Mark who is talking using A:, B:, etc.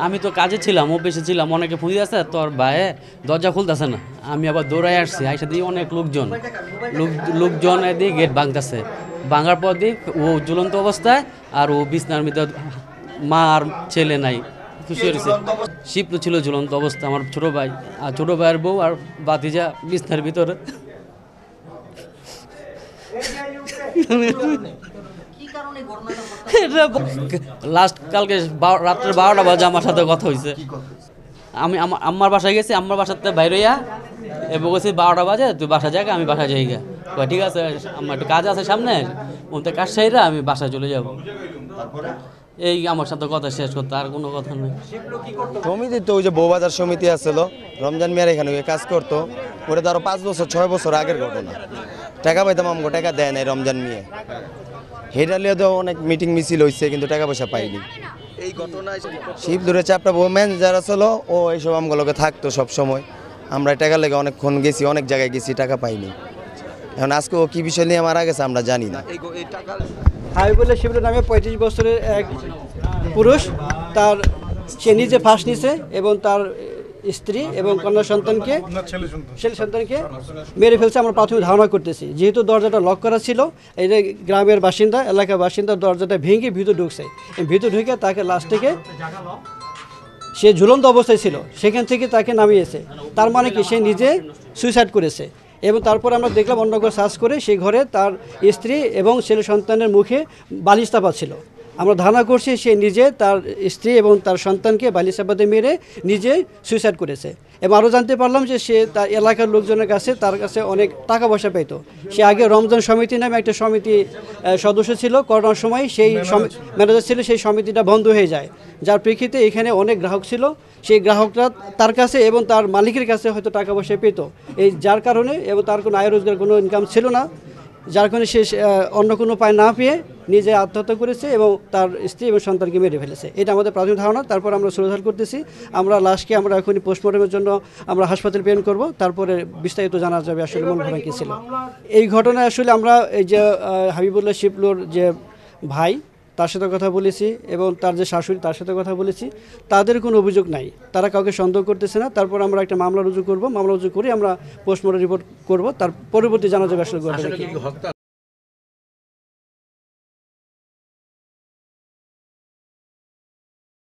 A: আমি তো কাজে ছিলাম, অফিসে ছিলাম, অনেকে ফোন দিয়েছে, তোর ভাই দরজা খুলতেছে না। আমি আবার দৌড়াই আসছি, আইসা দিয়ে অনেক লোকজন দিয়ে গেট ভাঙতেছে। ভাঙার পর দিয়ে ও ঝুলন্ত অবস্থায়, আর ও বিছনার মধ্যে, মা আর ছেলে নাই, খুশি হয়েছে। শিপলু ছিল ঝুলন্ত অবস্থা, আমার ছোটো ভাই আর ছোটো ভাইয়ের বউ আর বাতিজা বিছনার ভিতরে। লাস্ট কালকে রাত্রে 12টা বাজে আমার সাথে কথা হয়েছে। আমি আমার বাসায় গেছি, আমার বাসাতে বাইরে এবার বলছি 12টা বাজে তুই বাসা যাকে, আমি বাসায় যাই গা। ঠিক আছে, আমার একটু কাজ আছে সামনে, ওতে কাজ সাইরা আমি বাসায় চলে যাব। এই আমার সাথে কথা শেষ করতে, আর কোনো কথা নেই।
B: সমিতি তো ওই যে বউবাজার সমিতি আসছিল, রমজান মিয়ার এখানে কাজ করতো, ওটা তো আরো 5 বছর 6 বছর আগের ঘটনা। টাকা পাইতাম, আমগো টাকা দেয় নাই রমজান মিয়া। হেডালিয়া তো অনেক মিটিং মিছিল হয়েছে, কিন্তু টাকা পয়সা পাইনি। এই ঘটনায় শিবলুরে চাপটা ম্যানেজার আসলো, ও এইসব আমগুলোকে থাকতো সব সময়। আমরা টাকা লেগে অনেকক্ষণ গেছি, অনেক জায়গায় গেছি, টাকা পাইনি। এখন আজকে ও কি বিষয় নিয়ে মারা গেছে আমরা জানি না।
C: হাবিবুল্লাহ শিবলু নামে 35 বছরের এক পুরুষ, তার সে নিজে ফাঁস নিছে এবং তার স্ত্রী এবং কন্যা সন্তানকে, ছেলে সন্তানকে মেরে ফেলছে। আমরা প্রাথমিক ধারণা করতেছি, যেহেতু দরজাটা লক করা ছিল, এই যে গ্রামের বাসিন্দা, এলাকার বাসিন্দা দরজাটা ভেঙে ভিতর ঢুকছে। ভিতর ঢুকে তাকে লাস্ট থেকে, সে ঝুলন্ত অবস্থায় ছিল, সেখান থেকে তাকে নামিয়েছে। তার মানে কি, সে নিজে সুইসাইড করেছে। এবং তারপর আমরা দেখলাম অন্য ঘর সার্চ করে সেই ঘরে তার স্ত্রী এবং ছেলে সন্তানের মুখে বালিশ চাপা ছিল। আমরা ধারণা করছি সে নিজে তার স্ত্রী এবং তার সন্তানকে বালিশ চাপাতে মেরে নিজে সুইসাইড করেছে। এবং আরও জানতে পারলাম যে সে তার এলাকার লোকজনের কাছে, তার কাছে অনেক টাকা পয়সা পেত। সে আগে রমজান সমিতি নামে একটা সমিতি সদস্য ছিল, করোনার সময় সেই ম্যানেজার ছিল, সেই সমিতিটা বন্ধ হয়ে যায়, যার প্রেক্ষিতে এখানে অনেক গ্রাহক ছিল। সেই গ্রাহকরা তার কাছে এবং তার মালিকের কাছে হয়তো টাকা পয়সা পেত, এই যার কারণে, এবং তার কোনো আয় রোজগার, কোনো ইনকাম ছিল না, যার কারণে সে অন্য কোনো উপায় না পেয়ে নিজে আত্মহত্যা করেছে এবং তার স্ত্রী এবং সন্তানকে মেরে ফেলেছে। এটা আমাদের প্রাথমিক ধারণা। তারপর আমরা সুরধার করতেছি, আমরা লাশকে আমরা এখনই পোস্টমর্টমের জন্য আমরা হাসপাতালে প্রেরণ করব, তারপরে বিস্তারিত জানা যাবে আসলে মূল ঘটনা কী ছিল। এই ঘটনায় আসলে আমরা এই যে হাবিবুল্লাহ শিবলুর যে ভাই, তার সাথে কথা বলেছি, এবং তার যে শাশুড়ি, তার সাথে কথা বলেছি। তাদের কোনো অভিযোগ নাই, তারা কাউকে সন্দেহ করতেছে না। তারপর আমরা একটা মামলা রুজু করব, মামলা রুজু করে আমরা পোস্টমর্টম রিপোর্ট করব, তার পরবর্তী জানা যাবে আসলে ঘটনা কি।